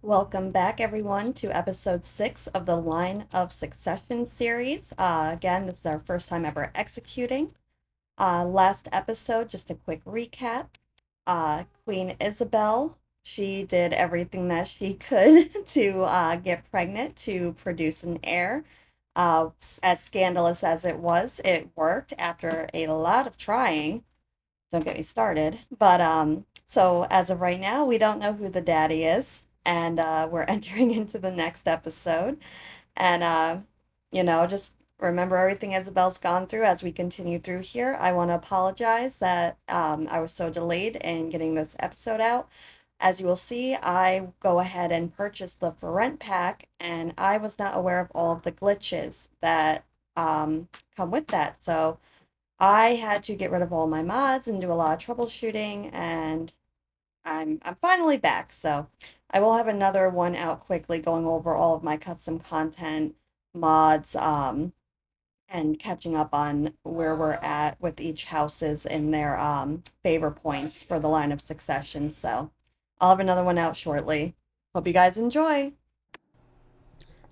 Welcome back, everyone, to episode 6 of the Line of Succession series. Again, this is our first time ever executing. Last episode, just a quick recap. Queen Isabel, she did everything that she could to get pregnant, to produce an heir. As scandalous as it worked after a lot of trying. Don't get me started. So as of right now, we don't know who the daddy is, and we're entering into the next episode. And just remember everything Isabel's gone through as we continue through here. I want to apologize that I was so delayed in getting this episode out. As you will see, I go ahead and purchase the for rent pack, and I was not aware of all of the glitches that come with that. So I had to get rid of all my mods and do a lot of troubleshooting, and I'm finally back. So I will have another one out quickly going over all of my custom content, mods, and catching up on where we're at with each houses in their favor points for the line of succession. So I'll have another one out shortly. Hope you guys enjoy.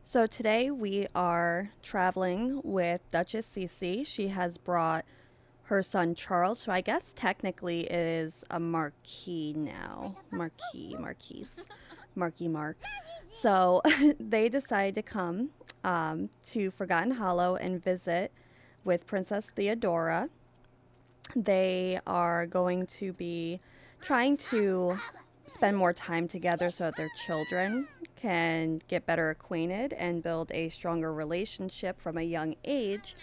So today we are traveling with Duchess Cece. She has brought her son Charles, who I guess technically is a Marquis now. Marquis Mark. So they decided to come to Forgotten Hollow and visit with Princess Theodora. They are going to be trying to spend more time together so that their children can get better acquainted and build a stronger relationship from a young age.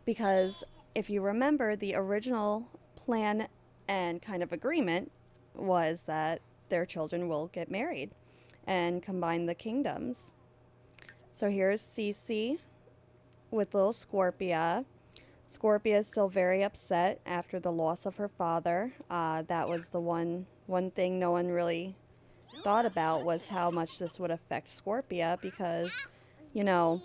Because if you remember, the original plan and kind of agreement was that their children will get married and combine the kingdoms. So here's Cece with little Scorpia. Scorpia is still very upset after the loss of her father. That was the one thing no one really thought about, was how much this would affect Scorpia, because you know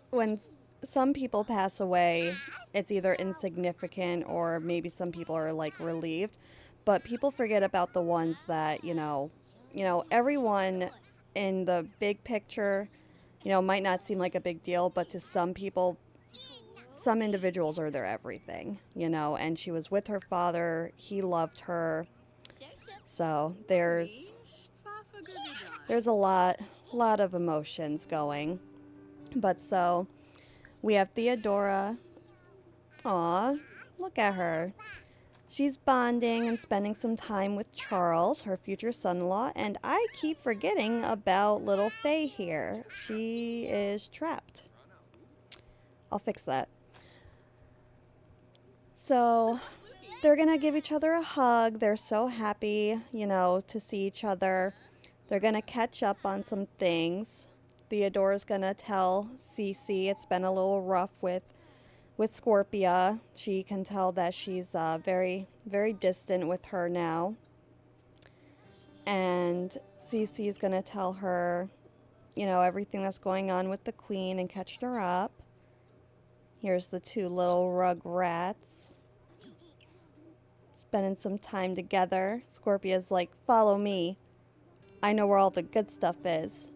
when some people pass away, it's either insignificant or maybe some people are like relieved, but people forget about the ones that everyone in the big picture, might not seem like a big deal, but to some people, some individuals are their everything, and she was with her father, he loved her. So there's a lot of emotions going. But so we have Theodora. Aw, look at her. She's bonding and spending some time with Charles, her future son-in-law, and I keep forgetting about little Faye here. She is trapped. I'll fix that. So they're gonna give each other a hug. They're so happy, to see each other. They're gonna catch up on some things. Theodora's gonna tell Cece it's been a little rough with Scorpia. She can tell that she's very, very distant with her now. And Cece is going to tell her, everything that's going on with the queen and catching her up. Here's the two little rug rats spending some time together. Scorpia's like, follow me. I know where all the good stuff is.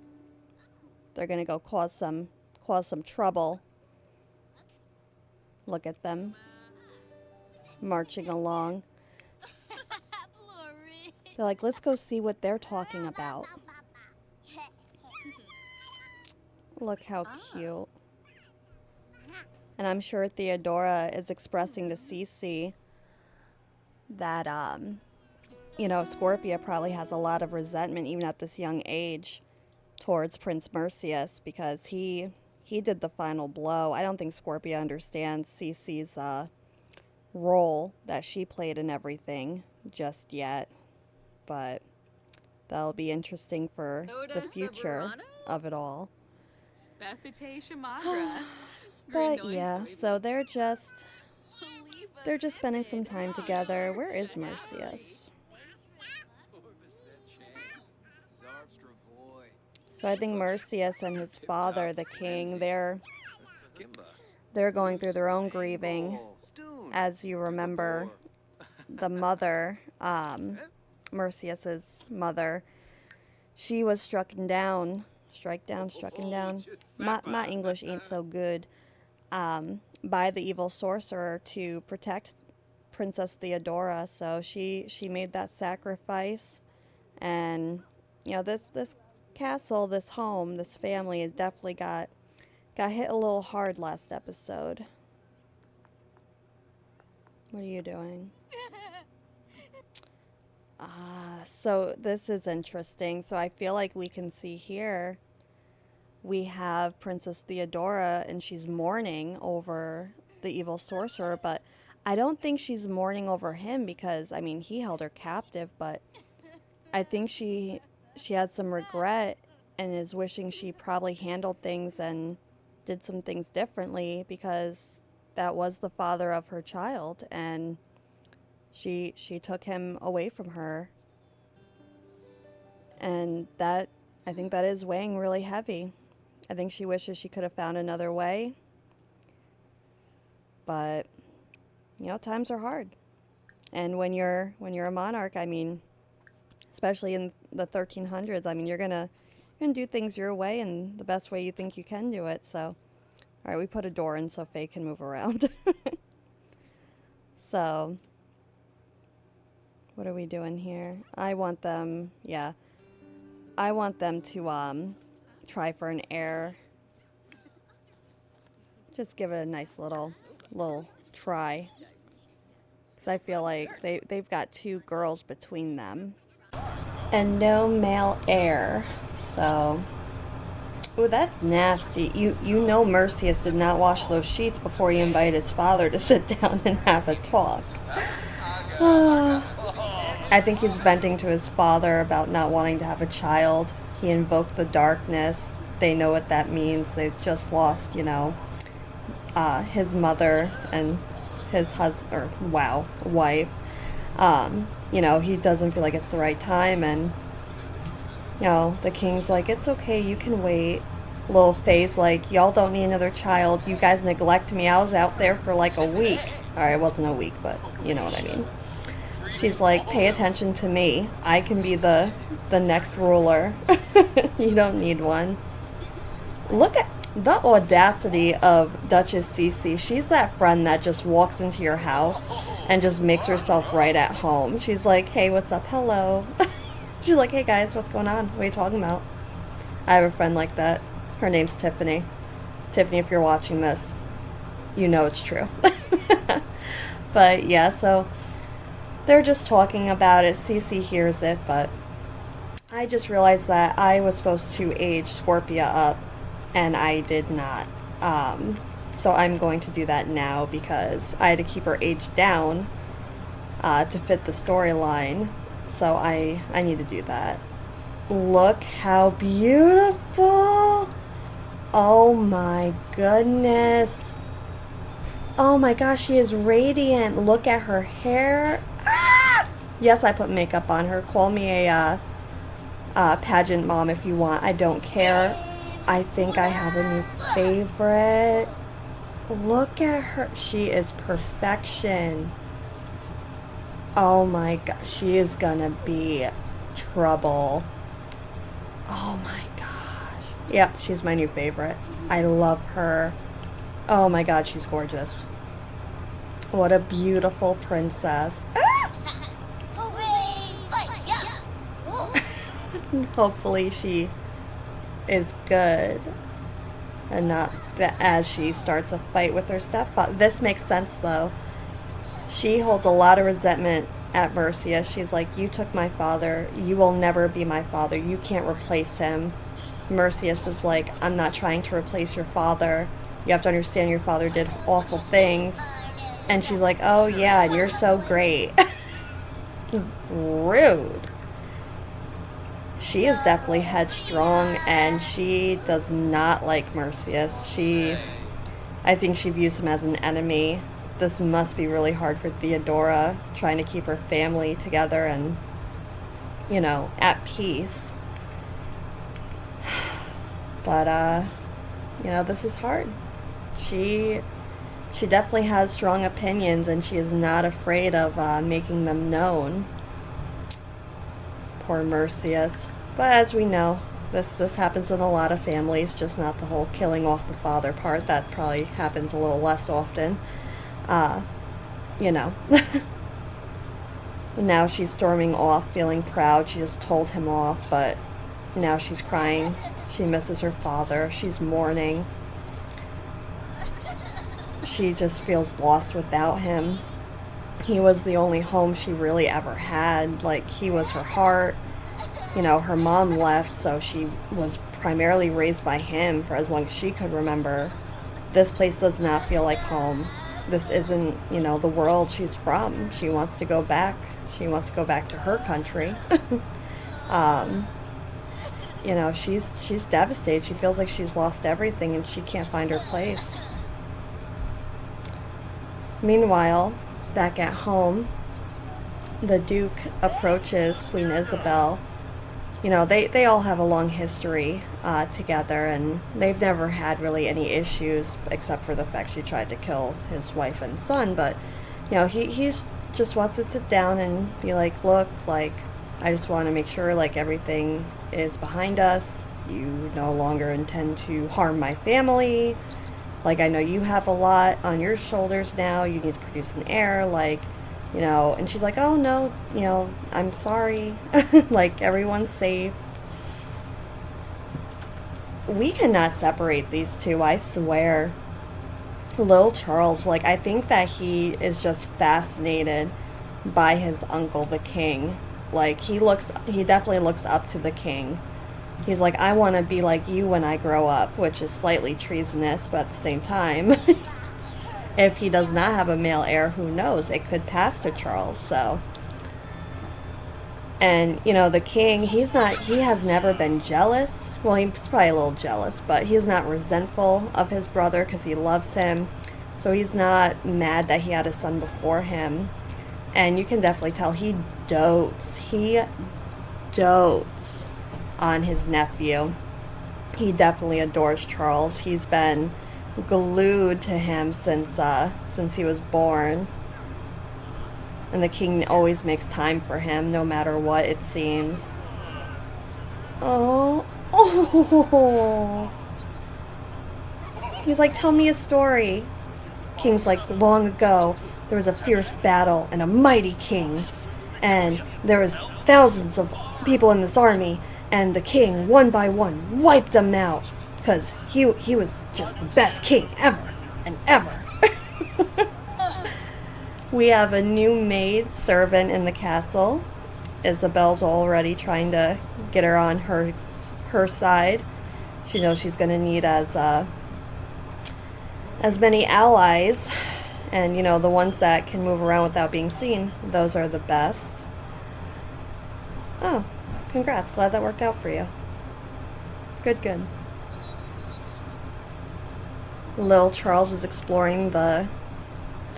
They're going to go cause some trouble. Look at them marching along. They're like, let's go see what they're talking about. Look how cute. And I'm sure Theodora is expressing to Cece that, Scorpia probably has a lot of resentment, even at this young age, towards Prince Mercius, because he did the final blow. I don't think Scorpia understands Cece's role that she played in everything just yet. But that'll be interesting for the future of it all. But yeah, so they're just spending some time together. Where is Mercius? So I think Mercius and his father, the king, they're going through their own grieving. As you remember, the mother, Mercius's mother, she was strucken down, strucken down. My English ain't so good. By the evil sorcerer to protect Princess Theodora. So she made that sacrifice, and this castle, this home, this family has definitely got hit a little hard last episode. What are you doing? So this is interesting. So I feel like we can see here we have Princess Theodora, and she's mourning over the evil sorcerer, but I don't think she's mourning over him because, I mean, he held her captive, but I think she has some regret and is wishing she probably handled things and did some things differently because that was the father of her child, and she took him away from her, and that I think that is weighing really heavy. I think she wishes she could have found another way, but times are hard. And when you're a monarch, I mean, especially in the 1300s, I mean, you're gonna do things your way and the best way you think you can do it. So, all right, we put a door in so Faye can move around. So, what are we doing here? I want them to try for an heir. Just give it a nice little try. Because I feel like they've got two girls between them. And no male heir. So, oh, that's nasty. You know Mercius did not wash those sheets before he invited his father to sit down and have a talk. I think he's venting to his father about not wanting to have a child. He invoked the darkness. They know what that means. They've just lost, his mother and his wife. He doesn't feel like it's the right time, and the king's like, it's okay, you can wait. Little Faye's like, y'all don't need another child. You guys neglect me. I was out there for like a week. Alright, it wasn't a week, but you know what I mean. She's like, pay attention to me. I can be the next ruler. You don't need one. Look at the audacity of Duchess Cece. She's that friend that just walks into your house and just makes herself right at home. She's like, hey, what's up? Hello. She's like, hey guys, what's going on? What are you talking about? I have a friend like that. Her name's Tiffany. Tiffany, if you're watching this, you know it's true. But yeah, so they're just talking about it. Cece hears it, but I just realized that I was supposed to age Scorpia up, and I did not. So I'm going to do that now because I had to keep her aged down to fit the storyline. So I need to do that. Look how beautiful! Oh my goodness. Oh my gosh, she is radiant. Look at her hair. Ah! Yes, I put makeup on her. Call me a pageant mom if you want. I don't care. I think I have a new favorite. Look at her. She is perfection. Oh my god. She is gonna be trouble. Oh my gosh. Yep, she's my new favorite. I love her. Oh my god, she's gorgeous. What a beautiful princess. Hopefully she is good and not as she starts a fight with her stepfather. This makes sense though. She holds a lot of resentment at Mercius. She's like, you took my father. You will never be my father. You can't replace him. Mercius is like, I'm not trying to replace your father. You have to understand your father did awful things. And she's like, oh yeah, and you're so great. Rude. She is definitely headstrong, and she does not like Mercius. I think she views him as an enemy. This must be really hard for Theodora, trying to keep her family together and, at peace. But, this is hard. She definitely has strong opinions, and she is not afraid of making them known. Poor Mercius. But as we know, this happens in a lot of families, just not the whole killing off the father part. That probably happens a little less often. You know. Now she's storming off, feeling proud. She just told him off, but now she's crying. She misses her father. She's mourning. She just feels lost without him. He was the only home she really ever had. Like, he was her heart. You know, her mom left, so she was primarily raised by him for as long as she could remember. This place does not feel like home. This isn't, you know, the world she's from. She wants to go back. She wants to go back to her country. You know, she's devastated. She feels like she's lost everything and she can't find her place. Meanwhile, back at home, the Duke approaches Queen Isabel. You know, they all have a long history together, and they've never had really any issues except for the fact she tried to kill his wife and son. But, you know, he's just wants to sit down and be like, look, like, I just want to make sure, like, everything is behind us. You no longer intend to harm my family. Like, I know you have a lot on your shoulders now. You need to produce an heir, like, you know. And she's like, oh, no, you know, I'm sorry. Like, everyone's safe. We cannot separate these two, I swear. Lil Charles, like, I think that he is just fascinated by his uncle, the king. Like, he definitely looks up to the king. He's like, I want to be like you when I grow up, which is slightly treasonous, but at the same time, if he does not have a male heir, who knows? It could pass to Charles, so. And, you know, the king, he has never been jealous. Well, he's probably a little jealous, but he's not resentful of his brother because he loves him. So he's not mad that he had a son before him. And you can definitely tell he dotes. He dotes on his nephew. He definitely adores Charles. He's been glued to him since he was born. And the king always makes time for him, no matter what, it seems. Oh. He's like, tell me a story. King's like, long ago, there was a fierce battle and a mighty king. And there was thousands of people in this army. And the king, one by one, wiped them out. Because he was just the best king ever and ever. We have a new maid servant in the castle. Isabel's already trying to get her on her side. She knows she's going to need as many allies. And, you know, the ones that can move around without being seen, those are the best. Oh, congrats. Glad that worked out for you. Good. Lil Charles is exploring the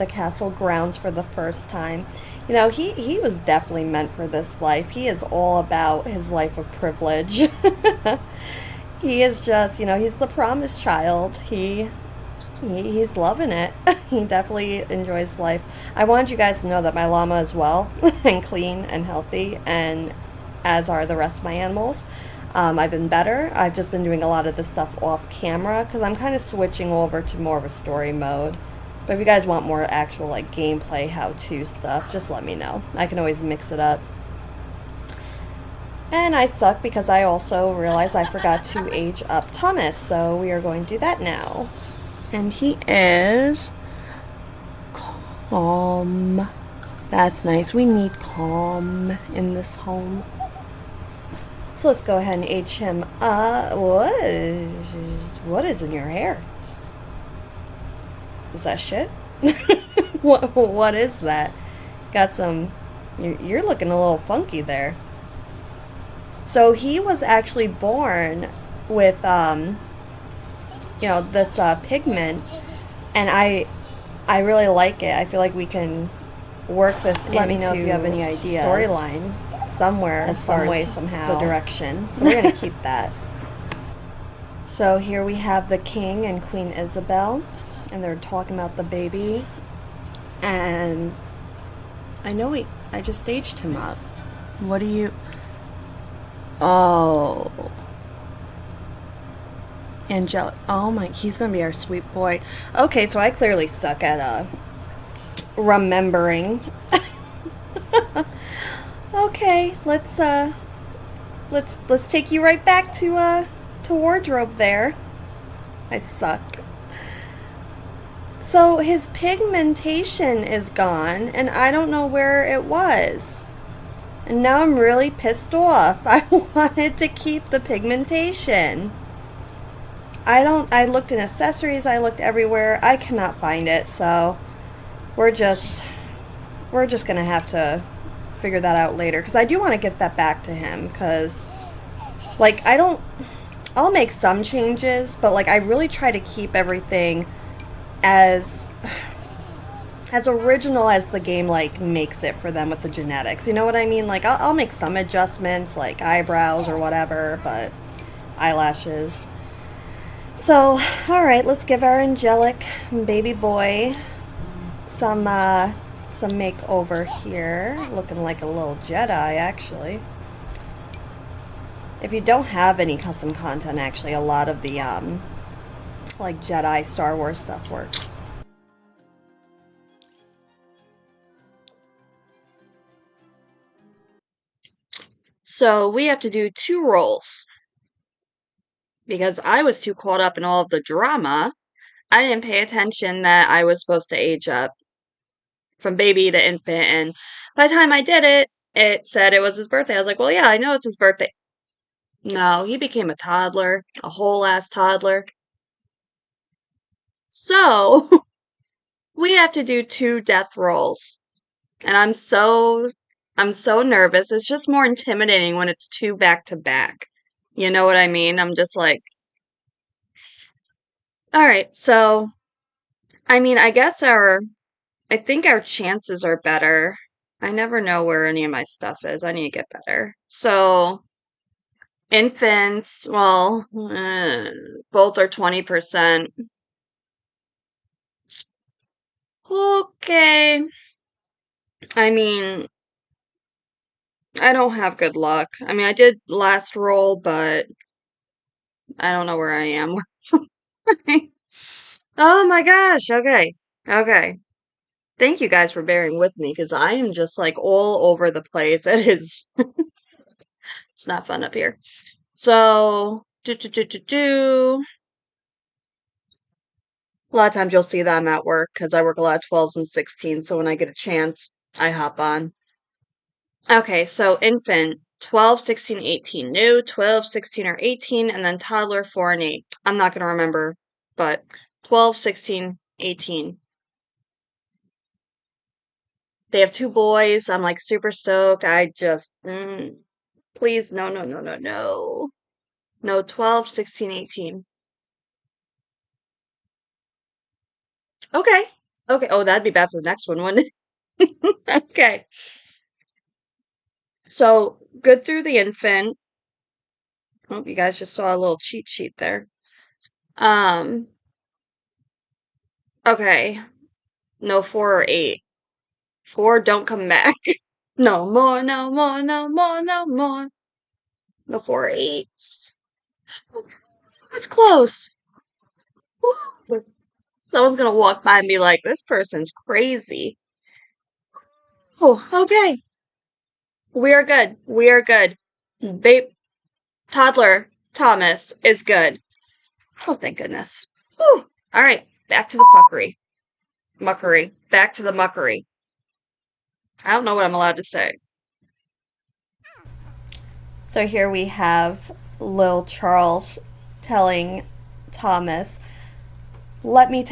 castle grounds for the first time. You know, he was definitely meant for this life. He is all about his life of privilege. He is just, you know, he's the promised child. He's loving it. He definitely enjoys life. I wanted you guys to know that my llama is well and clean and healthy, and as are the rest of my animals. I've been better. I've just been doing a lot of this stuff off camera because I'm kind of switching over to more of a story mode. But if you guys want more actual, like, gameplay, how-to stuff, just let me know. I can always mix it up. And I suck because I also realized I forgot to age up Thomas, so we are going to do that now. And he is calm. That's nice. We need calm in this home. So let's go ahead and age him up. What is in your hair? Is that shit? What is that? Got some... You're looking a little funky there. So he was actually born with, you know, this pigment. And I really like it. I feel like we can work this into... Let me know if you have any ideas. Storyline somewhere, some way, somehow. The direction. So we're going to keep that. So here we have the king and Queen Isabel. And they're talking about the baby. And I know I just staged him up. What do you... Oh, angelic. Oh my, he's gonna be our sweet boy. Okay, so I clearly stuck at remembering. Okay, let's take you right back to wardrobe there. I suck. So his pigmentation is gone, and I don't know where it was. And now I'm really pissed off. I wanted to keep the pigmentation. I looked in accessories, I looked everywhere. I cannot find it, so we're just we're just gonna have to figure that out later. Because I do want to get that back to him, because, like, I'll make some changes, but, like, I really try to keep everything as as original as the game, like, makes it for them with the genetics. You know what I mean? Like, I'll make some adjustments, like eyebrows or whatever, but eyelashes. So, alright, let's give our angelic baby boy some makeover here. Looking like a little Jedi, actually. If you don't have any custom content, actually, a lot of the, like, Jedi Star Wars stuff works. So we have to do 2 roles because I was too caught up in all of the drama. I didn't pay attention that I was supposed to age up from baby to infant, and by the time I did it, it said it was his birthday. I was like, well, yeah, I know it's his birthday. No, he became a toddler, a whole ass toddler. So we have to do 2 death rolls, and I'm so nervous. It's just more intimidating when it's 2 back to back. You know what I mean? I'm just like, all right, so I mean, I think our chances are better. I never know where any of my stuff is. I need to get better. So, infants, well, both are 20%. Okay. I mean, I don't have good luck. I mean, I did last roll, but I don't know where I am. Oh my gosh. Okay. Okay. Thank you guys for bearing with me because I am just like all over the place. It's not fun up here. So, a lot of times you'll see that I'm at work because I work a lot of 12s and 16s. So when I get a chance, I hop on. Okay, so infant 12, 16, 18. New 12, 16, or 18, and then toddler 4 and 8. I'm not going to remember, but 12, 16, 18. They have 2 boys. I'm like super stoked. I just, please, no, no, no, no, no. No, 12, 16, 18. Okay. Okay. Oh, that'd be bad for the next one, wouldn't it? Okay. So, good through the infant. Oh, you guys just saw a little cheat sheet there. Um, okay. No 4 or 8. 4, don't come back. No more, no more, no more, no more. No 4 or 8. That's close. Woo. Someone's gonna walk by and be like, this person's crazy. Oh, okay. We are good. We are good. Babe, toddler Thomas is good. Oh, thank goodness. Whew. All right, back to the fuckery. Muckery. Back to the muckery. I don't know what I'm allowed to say. So here we have Lil Charles telling Thomas, let me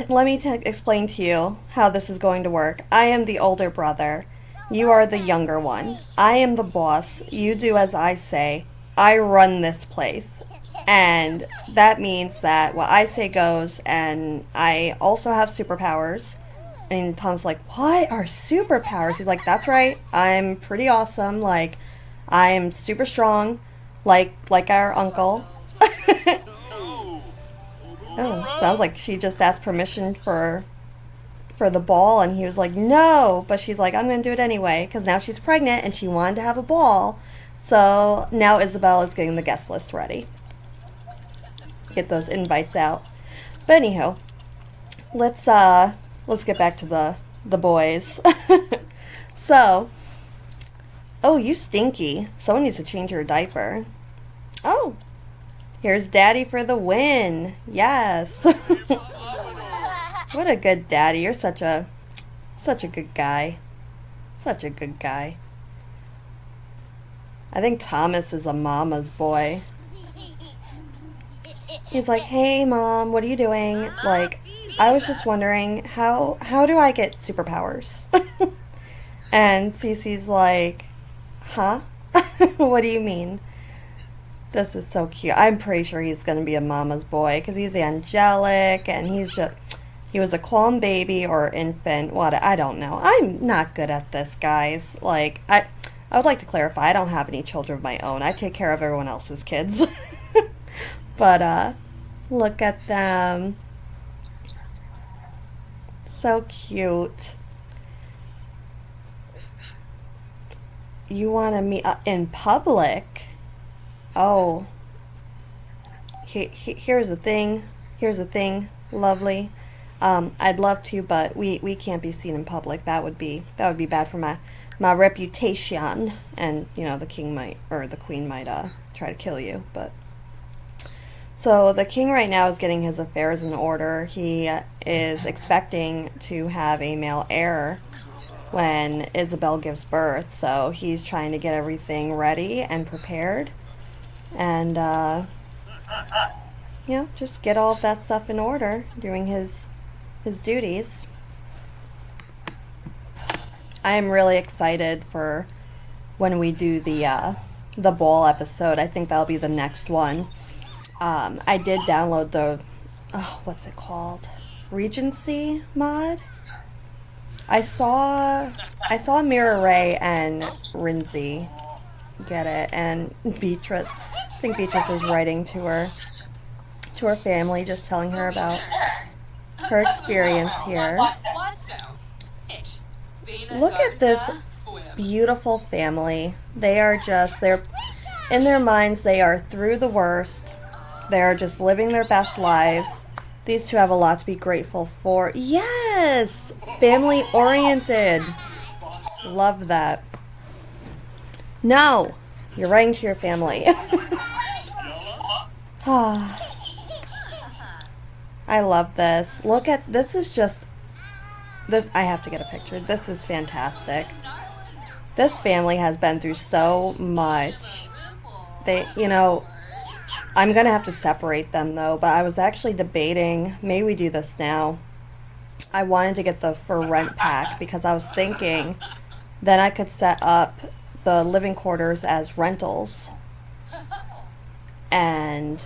explain to you how this is going to work. I am the older brother. You are the younger one. I am the boss. You do as I say. I run this place. And that means that what I say goes, and I also have superpowers. And Tom's like, what are superpowers? He's like, that's right. I'm pretty awesome. Like, I'm super strong, like our uncle. Oh, sounds like she just asked permission for the ball, and he was like, no. But she's like, I'm gonna do it anyway because now she's pregnant and she wanted to have a ball. So now Isabel is getting the guest list ready. Get those invites out. But anyhow, let's get back to the boys. So, oh, you stinky. Someone needs to change your diaper. Oh, here's Daddy for the win. Yes. What a good daddy. You're such a good guy. Such a good guy. I think Thomas is a mama's boy. He's like, "Hey mom, what are you doing?" Like, I was just wondering how do I get superpowers? And Cece's like, "Huh? What do you mean?" This is so cute. I'm pretty sure he's going to be a mama's boy because he's angelic and he was a calm baby or infant. What, I don't know. I'm not good at this, guys. Like, I would like to clarify, I don't have any children of my own. I take care of everyone else's kids. But look at them. So cute. You want to meet in public? Oh, here's the thing. Here's the thing, lovely. I'd love to, but we can't be seen in public. That would be bad for my reputation. And you know, the king might or the queen might try to kill you. But so the king right now is getting his affairs in order. He is expecting to have a male heir when Isabel gives birth. So he's trying to get everything ready and prepared. And you know, just get all of that stuff in order, doing his duties. I am really excited for when we do the ball episode. I think that'll be the next one. I did download the what's it called? Regency mod. I saw Mira Ray and Rinzi get it, and Beatrice. I think Beatrice is writing to her family, just telling her about her experience here. Look at this beautiful family. They're in their minds, they are through the worst. They are just living their best lives. These two have a lot to be grateful for. Yes! Family oriented. Love that. No! You're writing to your family. I love this. Look at this. Is just this. I have to get a picture. This is fantastic. This family has been through so much. You know, I'm gonna have to separate them though. But I was actually debating. Maybe we do this now. I wanted to get the for rent pack because I was thinking then I could set up the living quarters as rentals and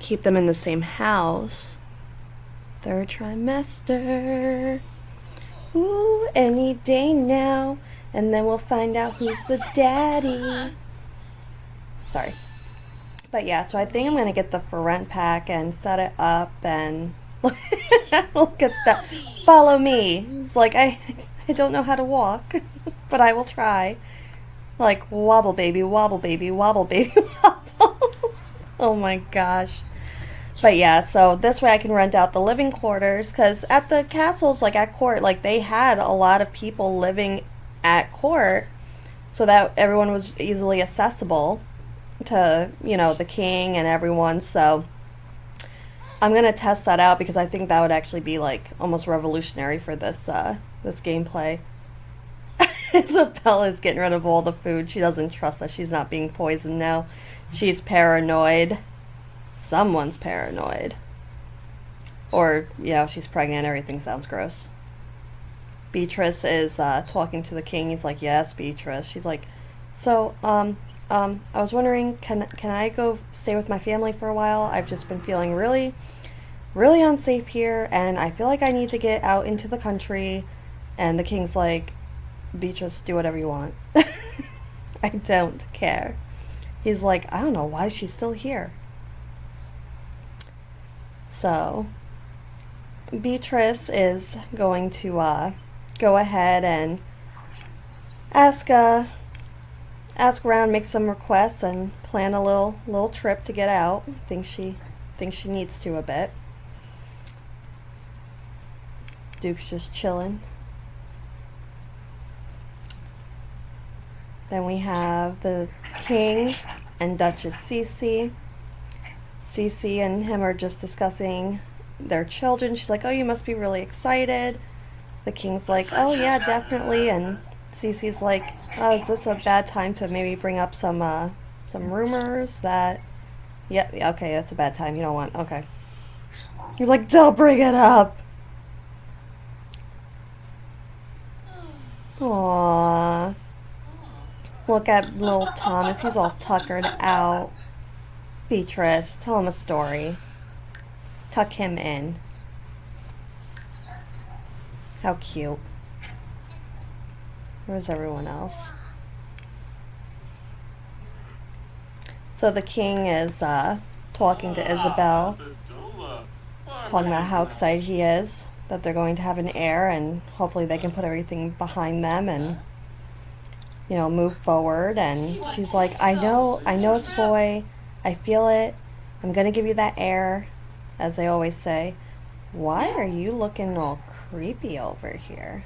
keep them in the same house. Third trimester. Ooh, any day now. And then we'll find out who's the daddy. Sorry. But yeah, so I think I'm going to get the for rent pack and set it up and look at that. Follow me. It's like, I don't know how to walk, but I will try. Like, wobble baby, wobble baby, wobble baby, wobble. Oh my gosh. But yeah, so this way I can rent out the living quarters, because at the castles, like at court, like they had a lot of people living at court, so that everyone was easily accessible to, you know, the king and everyone. So I'm going to test that out because I think that would actually be like almost revolutionary for this gameplay. Isabella is getting rid of all the food. She doesn't trust that she's not being poisoned now. She's paranoid. Someone's paranoid. Or, yeah, she's pregnant. Everything sounds gross. Beatrice is talking to the king. He's like, yes, Beatrice. She's like, so, I was wondering, can I go stay with my family for a while? I've just been feeling really, really unsafe here, and I feel like I need to get out into the country. And the king's like, Beatrice, do whatever you want. I don't care. He's like, I don't know why she's still here. So Beatrice is going to go ahead and ask ask around, make some requests, and plan a little trip to get out. Thinks she needs to a bit. Duke's just chilling. Then we have the King and Duchess Cece. Cece and him are just discussing their children. She's like, "Oh, you must be really excited." The King's like, "Oh yeah, definitely." And Cece's like, "Oh, is this a bad time to maybe bring up some rumors that?" Yeah, okay, that's a bad time. You don't want. Okay. He's like, "Don't bring it up." Aww. Look at little Thomas. He's all tuckered out. Beatrice, tell him a story. Tuck him in. How cute. Where's everyone else? So the King is talking to Isabel, talking about how excited he is that they're going to have an heir, and hopefully they can put everything behind them and move forward. And she's like, I know it's a boy. I feel it. I'm gonna give you that heir, as they always say. Why are you looking all creepy over here?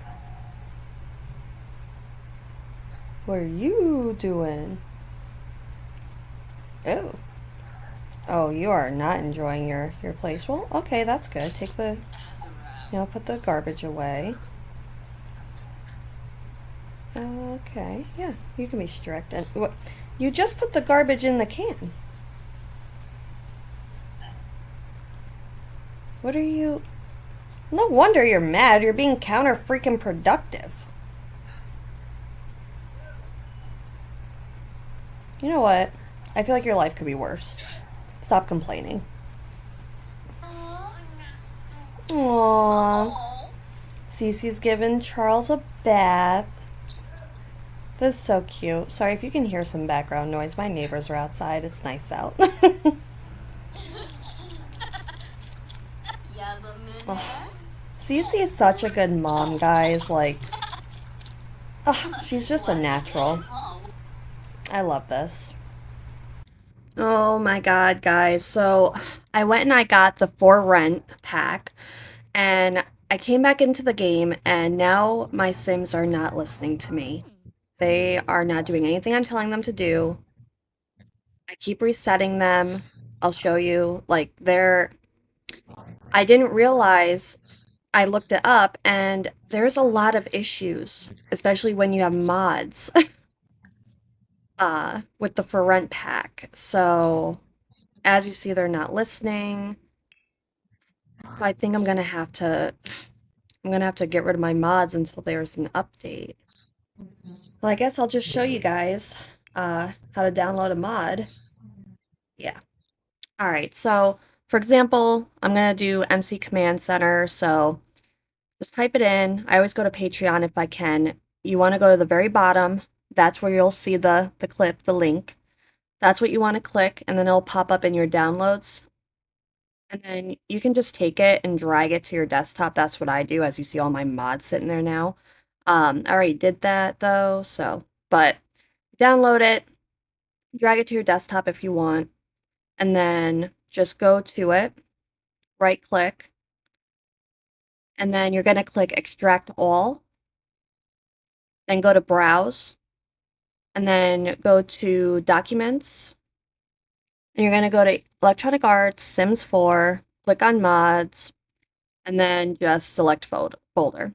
What are you doing? Oh. Oh, you are not enjoying your place. Well, okay, that's good. Take the, put the garbage away. Okay, yeah, you can be strict. And what? You just put the garbage in the can. What are you? No wonder you're mad. You're being counter freaking productive. You know what? I feel like your life could be worse. Stop complaining. Aww. Cece's giving Charles a bath. This is so cute. Sorry if you can hear some background noise. My neighbors are outside. It's nice out. Oh. Cece is such a good mom, guys. Like, oh, she's just a natural. I love this. Oh my god, guys. So I went and I got the For Rent pack, and I came back into the game, and now my Sims are not listening to me. They are not doing anything I'm telling them to do. I keep resetting them. I'll show you. Like, I didn't realize, I looked it up, and there's a lot of issues, especially when you have mods, with the For Rent pack. So, as you see, they're not listening. I think I'm gonna have to get rid of my mods until there's an update. Well, I guess I'll just show you guys how to download a mod. Yeah. All right. So, for example, I'm gonna do MC Command Center. So just type it in. I always go to Patreon if I can. You want to go to the very bottom. That's where you'll see the clip, the link. That's what you want to click, and then it'll pop up in your downloads. And then you can just take it and drag it to your desktop. That's what I do, as you see all my mods sitting there now. I already did that though, but download it, drag it to your desktop if you want, and then just go to it, right click, and then you're going to click Extract All, then go to Browse, and then go to Documents, and you're going to go to Electronic Arts, Sims 4, click on Mods, and then just select folder.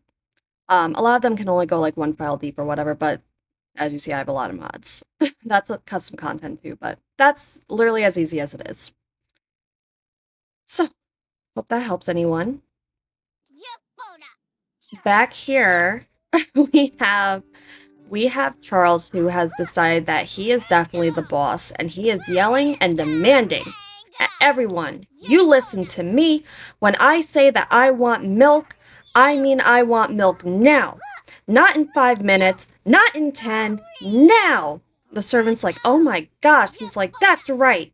A lot of them can only go like one file deep or whatever, but as you see, I have a lot of mods. That's a custom content too, but that's literally as easy as it is. So, hope that helps anyone. Back here, we have Charles, who has decided that he is definitely the boss, and he is yelling and demanding at everyone. You listen to me. When I say that I want milk, I mean I want milk now. Not in 5 minutes, not in 10, now! The servant's like, oh my gosh. He's like, that's right.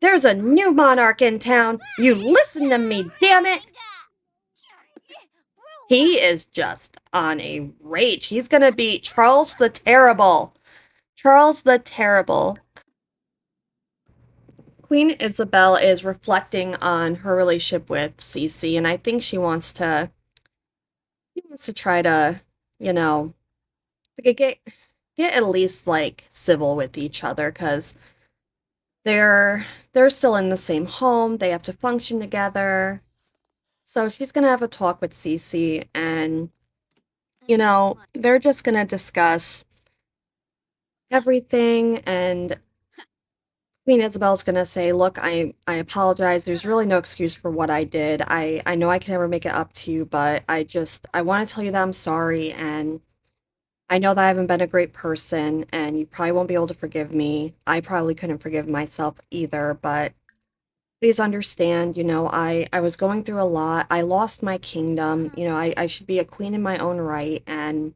There's a new monarch in town. You listen to me, damn it! He is just on a rage. He's gonna be Charles the Terrible. Charles the Terrible. Queen Isabel is reflecting on her relationship with Cece, and I think she wants to try to, you know, get at least like civil with each other because they're still in the same home. They have to function together. So she's gonna have a talk with Cece, and they're just gonna discuss everything. And Queen Isabel's gonna say, "Look, I apologize. There's really no excuse for what I did. I know I can never make it up to you, but I want to tell you that I'm sorry, and I know that I haven't been a great person, and you probably won't be able to forgive me. I probably couldn't forgive myself either, but please understand, I was going through a lot. I lost my kingdom. I should be a queen in my own right, and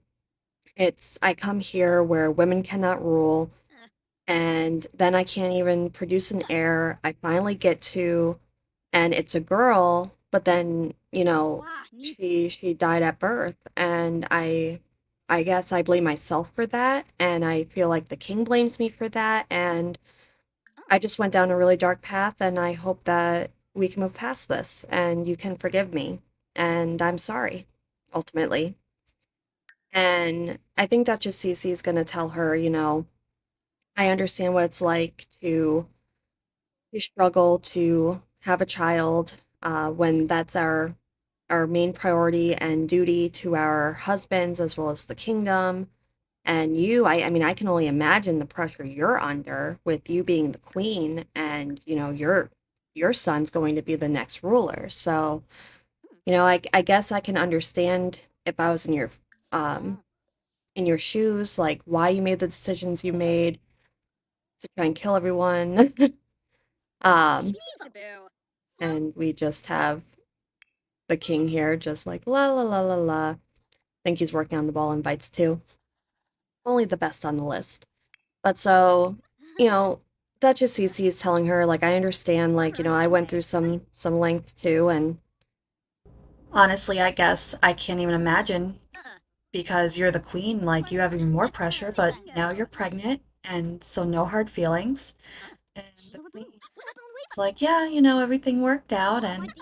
I come here where women cannot rule, and then I can't even produce an heir. I finally get to, and it's a girl, but then, she died at birth, and I guess I blame myself for that, and I feel like the king blames me for that, and I just went down a really dark path, and I hope that we can move past this and you can forgive me. And I'm sorry, ultimately. And I think Duchess Cece is going to tell her, I understand what it's like to struggle to have a child when that's our main priority and duty to our husbands as well as the kingdom. And I mean, I can only imagine the pressure you're under with you being the queen and, your son's going to be the next ruler. So, I guess I can understand if I was um in your shoes, like why you made the decisions you made to try and kill everyone. um, and we just have the king here just like la la la la la. Think he's working on the ball invites too. Only the best on the list. But so, you know, Duchess Cece is telling her, like, I understand, like, I went through some length too, and honestly, I guess I can't even imagine because you're the queen, like, you have even more pressure, but now you're pregnant, and so no hard feelings. And the queen is like, yeah, everything worked out, and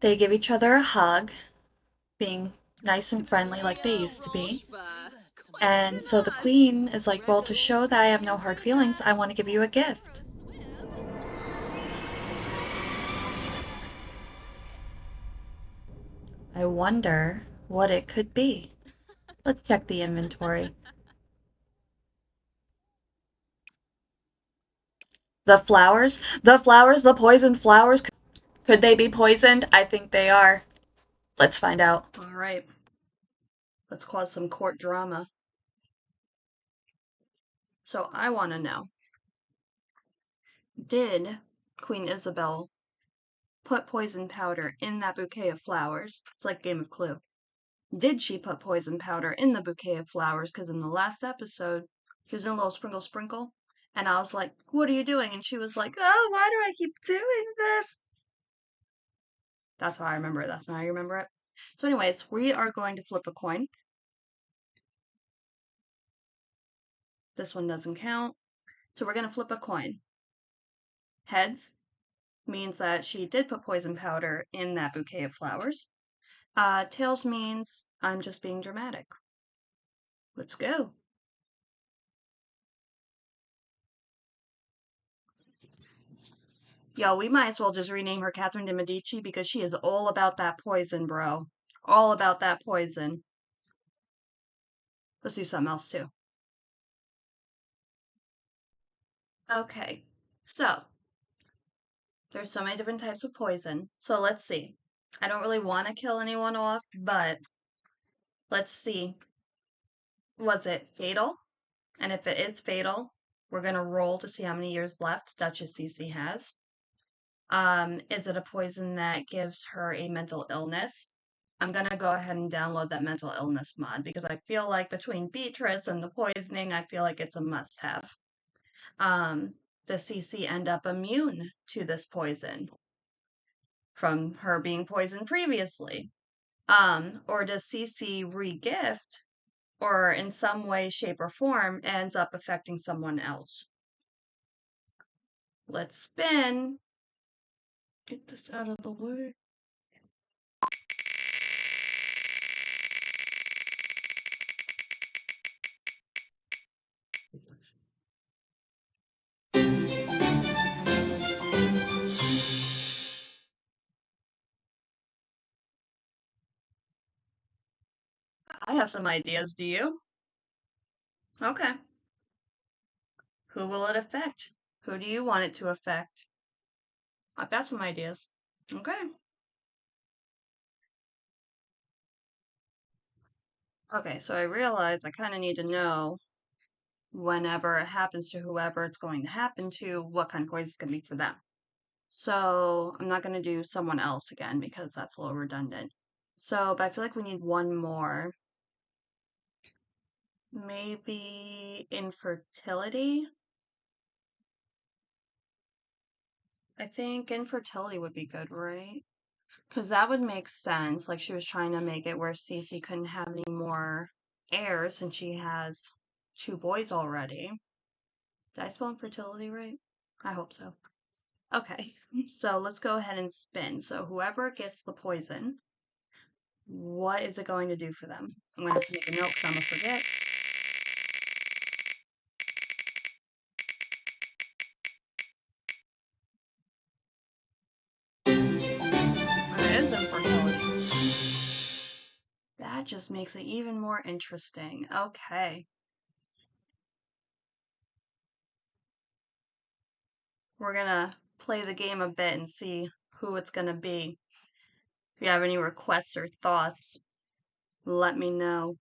they give each other a hug, being nice and friendly like they used to be. And so the queen is like, well, to show that I have no hard feelings, I want to give you a gift. I wonder what it could be. Let's check the inventory. The poisoned flowers. Could they be poisoned? I think they are. Let's find out. All right, let's cause some court drama. So I want to know, did Queen Isabel put poison powder in that bouquet of flowers? It's like Game of Clue. Did she put poison powder in the bouquet of flowers? Because in the last episode, she was doing a little sprinkle sprinkle. And I was like, what are you doing? And she was like, oh, why do I keep doing this? That's how I remember it. That's not how you remember it. So, anyways, we are going to flip a coin. This one doesn't count. So, we're going to flip a coin. Heads means that she did put poison powder in that bouquet of flowers. Tails means I'm just being dramatic. Let's go. Yo, we might as well just rename her Catherine de Medici because she is all about that poison, bro. All about that poison. Let's do something else too. Okay, so there's so many different types of poison. So let's see. I don't really want to kill anyone off, but let's see. Was it fatal? And if it is fatal, we're going to roll to see how many years left Duchess Cece has. Is it a poison that gives her a mental illness? I'm gonna go ahead and download that mental illness mod because I feel like between Beatrice and the poisoning, I feel like it's a must-have. Does Cece end up immune to this poison from her being poisoned previously? Or does Cece regift, or in some way, shape, or form ends up affecting someone else. Let's spin. Get this out of the way. I have some ideas. Do you? Okay. Who will it affect? Who do you want it to affect? I've got some ideas. Okay. Okay, so I realize I kind of need to know whenever it happens to whoever it's going to happen to, what kind of quiz is going to be for them. So I'm not going to do someone else again because that's a little redundant. So, but I feel like we need one more. Maybe infertility? I think infertility would be good, right? Because that would make sense. Like she was trying to make it where Cece couldn't have any more heirs since she has two boys already. Did I spell infertility right? I hope so. Okay, so let's go ahead and spin. So whoever gets the poison, what is it going to do for them? I'm going to have to make a note because I'm going to forget. It is infertility. That just makes it even more interesting. Okay. We're gonna play the game a bit and see who it's gonna be. If you have any requests or thoughts, let me know.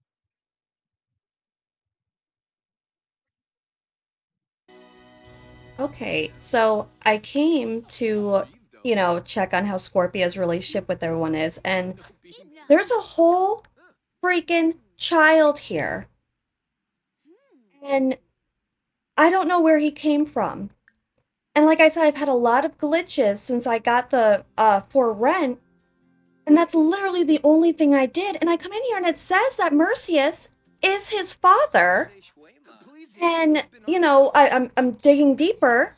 Okay, so I came to, check on how Scorpia's relationship with everyone is, and there's a whole freaking child here. And I don't know where he came from. And like I said, I've had a lot of glitches since I got the for rent, and that's literally the only thing I did. And I come in here and it says that Mercius is his father. And, I'm digging deeper.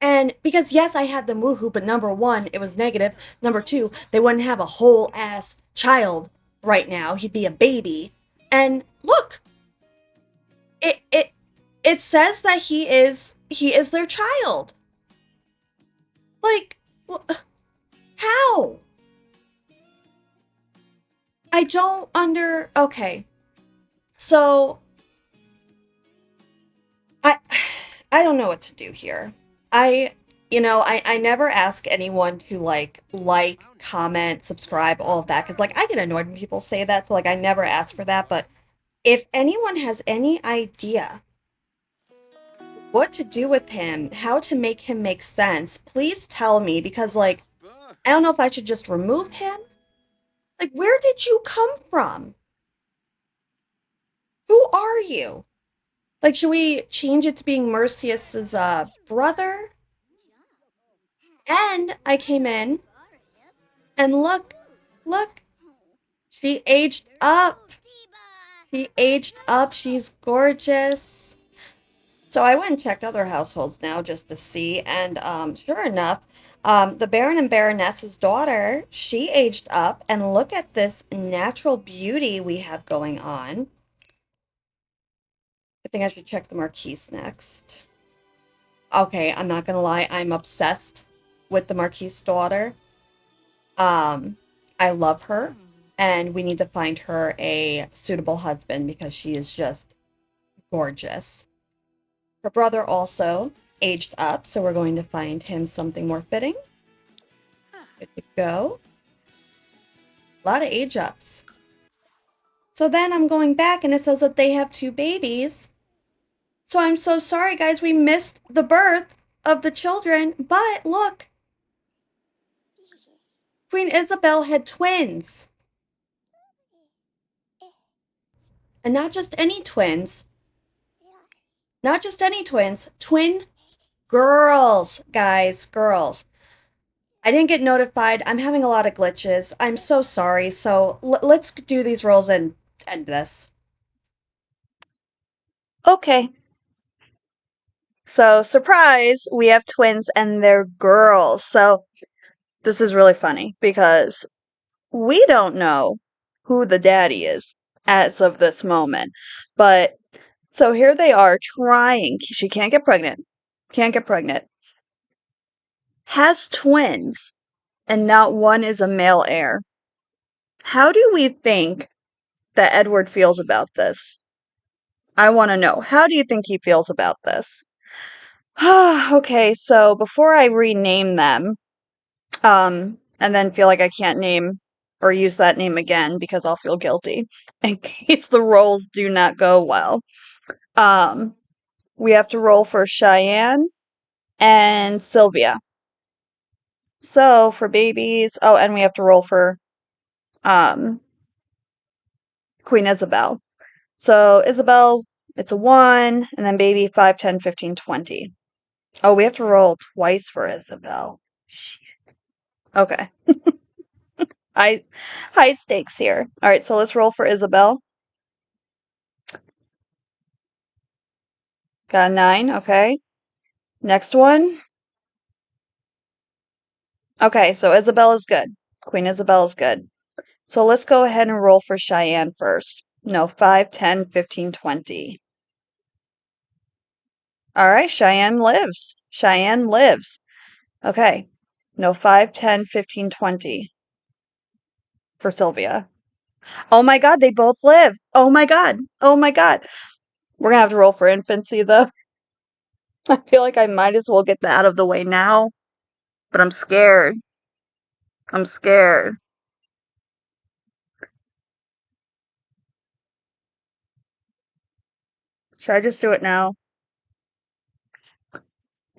And because, yes, I had the woohoo, but number one, it was negative. Number two, they wouldn't have a whole ass child right now. He'd be a baby. And look, it it it says that he is their child. Like, how? I don't okay. So I I don't know what to do here. I never ask anyone to comment, subscribe, all of that, because like I get annoyed when people say that, so like I never ask for that. But if anyone has any idea what to do with him, how to make him make sense, please tell me, because like I don't know if I should just remove him. Like, where did you come from? Who are you? Like, should we change it to being Mercius's brother? And I came in and look, she aged up. She aged up. She's gorgeous. So I went and checked other households now just to see, and sure enough, the Baron and Baroness's daughter, she aged up, and look at this natural beauty we have going on. I think I should check the Marquise next. Okay, I'm not gonna lie, I'm obsessed with the Marquise daughter. Um, I love her, and we need to find her a suitable husband because she is just gorgeous. Her brother also aged up, so we're going to find him something more fitting. Good to go. A lot of age ups. So then I'm going back and it says that they have two babies. So I'm so sorry, guys. We missed the birth of the children. But look, Queen Isabel had twins. And not just any twins. Not just any twins. Twin girls, guys. Girls. I didn't get notified. I'm having a lot of glitches. I'm so sorry. So let's do these rolls and end this. Okay, so surprise, we have twins and they're girls. So this is really funny because we don't know who the daddy is as of this moment. But so here they are trying. She can't get pregnant. Can't get pregnant. Has twins, and not one is a male heir. How do we think that Edward feels about this? I want to know. How do you think he feels about this? Okay, so before I rename them, and then feel like I can't name or use that name again because I'll feel guilty in case the rolls do not go well. Um, we have to roll for Cheyenne and Sylvia. So for babies, oh, and we have to roll for um Queen Isabel. So Isabel, it's a 1, and then baby 5, 10, 15, 20. Oh, we have to roll twice for Isabel. Shit. Okay. I high stakes here. All right, so let's roll for Isabel. Got a 9, okay. Next one. Okay, so Isabel is good. Queen Isabel is good. So let's go ahead and roll for Cheyenne first. No, 5, 10, 15, 20. All right, Cheyenne lives. Cheyenne lives. Okay. No, 5, 10, 15, 20 for Sylvia. Oh my God, they both live. Oh my God. Oh my God. We're gonna have to roll for infancy though. I feel like I might as well get that out of the way now, but I'm scared. I'm scared. Should I just do it now?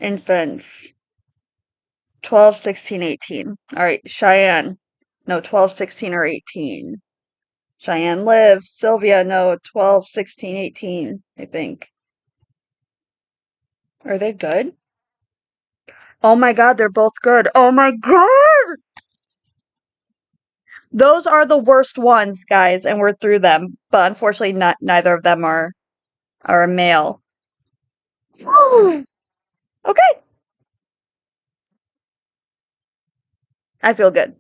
Infants. 12, 16, 18. All right, Cheyenne. No, 12, 16, or 18. Cheyenne lives. Sylvia, no, 12, 16, 18, I think. Are they good? Oh my God, they're both good. Oh my God! Those are the worst ones, guys, and we're through them. But unfortunately, not neither of them are a male. Okay, I feel good.